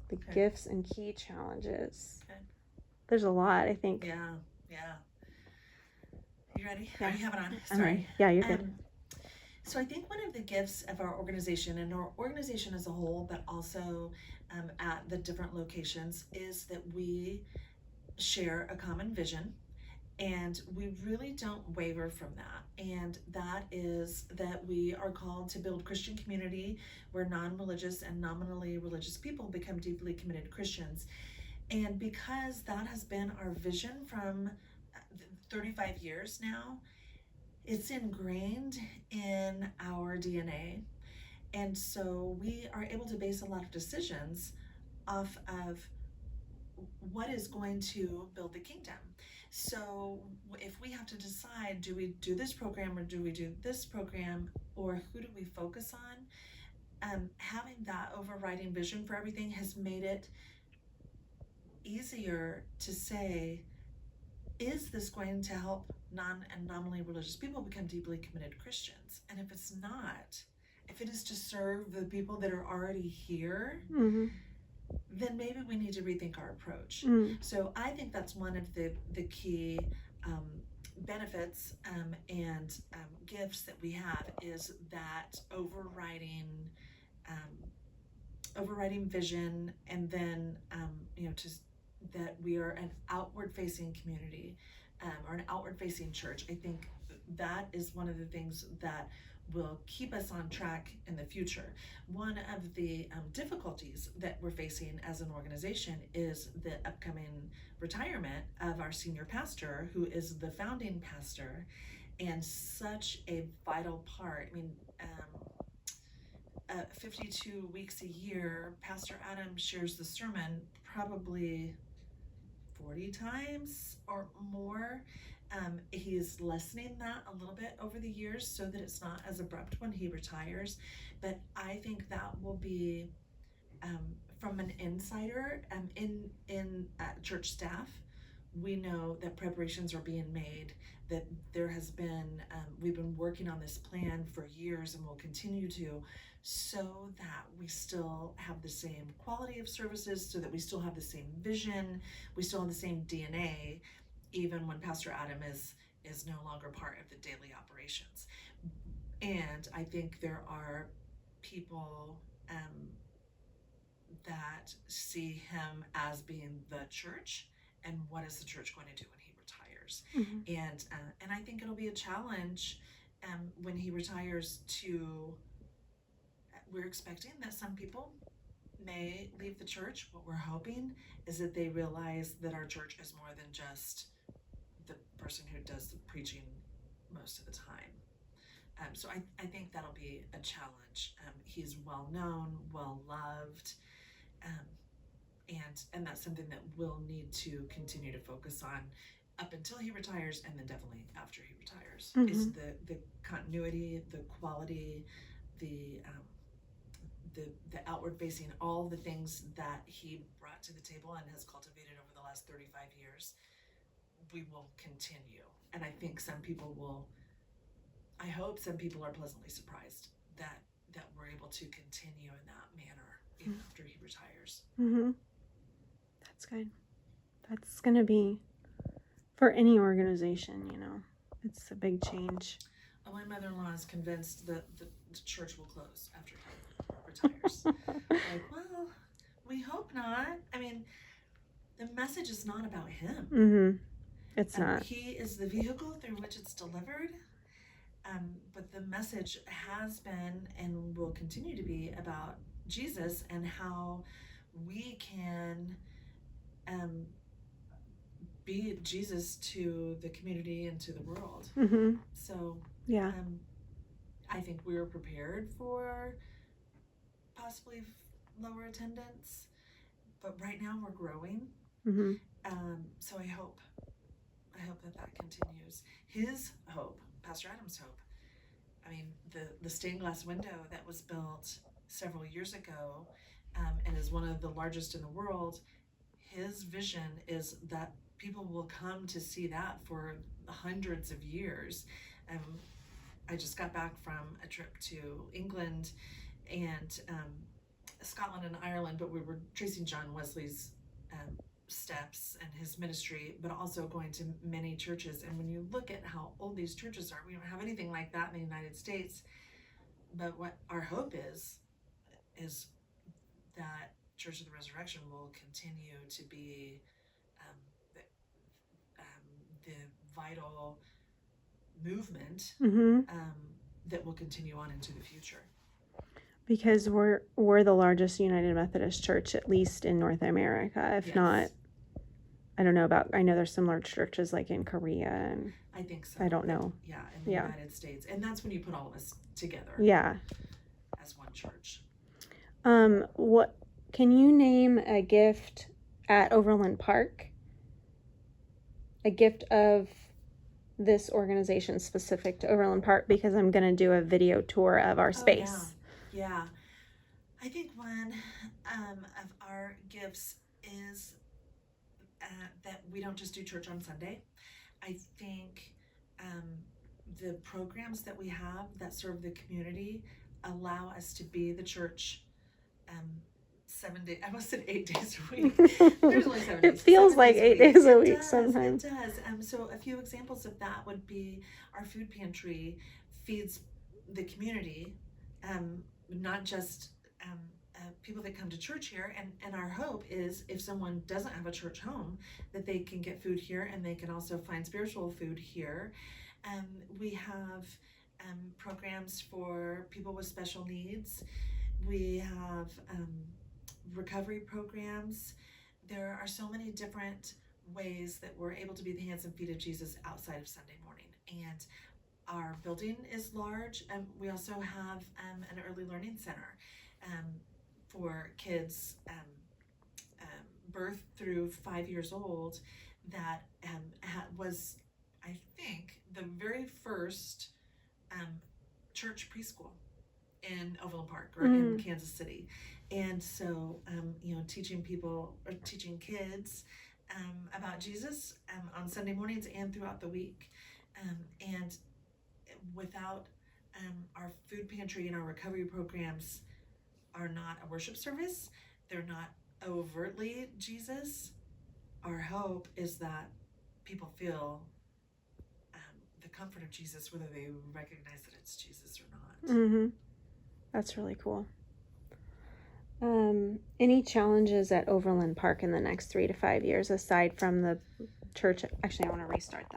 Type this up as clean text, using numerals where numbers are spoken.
the Okay. gifts and key challenges. Okay. There's a lot, I think. Yeah. You ready? Yeah. Are you have it on? I'm Sorry. ready. Yeah, you're good. So I think one of the gifts of our organization and our organization as a whole, but also at the different locations, is that we share a common vision, and we really don't waver from that. And that is that we are called to build Christian community where non-religious and nominally religious people become deeply committed Christians. And because that has been our vision from 35 years now, it's ingrained in our DNA. And so we are able to base a lot of decisions off of what is going to build the kingdom. So if we have to decide, do we do this program or do we do this program, or who do we focus on? Having that overriding vision for everything has made it easier to say, is this going to help non and nominally religious people become deeply committed Christians? And if it's not, if it is to serve the people that are already here, then maybe we need to rethink our approach. So I think that's one of the key benefits and gifts that we have, is that overriding vision, and then that we are an outward facing community, or an outward facing church. I think that is one of the things that will keep us on track in the future. One of the difficulties that we're facing as an organization is the upcoming retirement of our senior pastor, who is the founding pastor and such a vital part. I mean, 52 weeks a year, Pastor Adam shares the sermon probably 40 times or more. He's lessening that a little bit over the years so that it's not as abrupt when he retires. But I think that will be, from an insider in church staff, we know that preparations are being made, that there has been, we've been working on this plan for years and will continue to, so that we still have the same quality of services, so that we still have the same vision, we still have the same DNA, even when Pastor Adam is no longer part of the daily operations. And I think there are people that see him as being the church, and what is the church going to do when he retires. And I think it'll be a challenge when he retires to, we're expecting that some people may leave the church. What we're hoping is that they realize that our church is more than just the person who does the preaching most of the time. So I think that'll be a challenge. He's well known, well loved, and that's something that we'll need to continue to focus on up until he retires, and then definitely after he retires. Is the continuity, the quality, the outward facing, all the things that he brought to the table and has cultivated over the last 35 years. We will continue, and I think some people will. I hope some people are pleasantly surprised that we're able to continue in that manner even after he retires. That's good. That's going to be, for any organization, it's a big change. Well, my mother-in-law is convinced that the church will close after he retires. Like, well, we hope not. I mean, the message is not about him. It's not. He is the vehicle through which it's delivered. But the message has been and will continue to be about Jesus and how we can be Jesus to the community and to the world. So yeah, I think we were prepared for possibly lower attendance, but right now we're growing. So I hope that continues. His hope, Pastor Adam's hope. I mean, the stained glass window that was built several years ago, and is one of the largest in the world. His vision is that people will come to see that for hundreds of years. I just got back from a trip to England, and Scotland and Ireland, but we were tracing John Wesley's steps and his ministry, but also going to many churches. And when you look at how old these churches are, we don't have anything like that in the United States. But what our hope is that Church of the Resurrection will continue to be the vital movement that will continue on into the future. Because we're the largest United Methodist Church, at least in North America, if not. I don't know about. I know there's some large churches like in Korea, and I think so. I don't know. Yeah, in the United States, and that's when you put all of us together. Yeah. As one church. What can you name a gift at Overland Park? A gift of this organization specific to Overland Park, because I'm going to do a video tour of our space. Yeah. I think one of our gifts is that we don't just do church on Sunday. I think the programs that we have that serve the community allow us to be the church 7 days. I almost said 8 days a week. There's only 7 days. It feels like 8 days a week sometimes. It does. So a few examples of that would be our food pantry feeds the community, not just people that come to church here. And our hope is if someone doesn't have a church home, that they can get food here and they can also find spiritual food here. We have programs for people with special needs. We have recovery programs. There are so many different ways that we're able to be the hands and feet of Jesus outside of Sunday morning. And our building is large. We also have an early learning center for kids birth through 5 years old that was, I think, the very first church preschool in Overland Park or in Kansas City. And so, teaching kids about Jesus on Sunday mornings and throughout the week. And without our food pantry and our recovery programs are not a worship service, they're not overtly Jesus. Our hope is that people feel the comfort of Jesus, whether they recognize that it's Jesus or not. That's really cool. Any challenges at Overland Park in the next 3 to 5 years aside from the church? Actually, I want to restart that.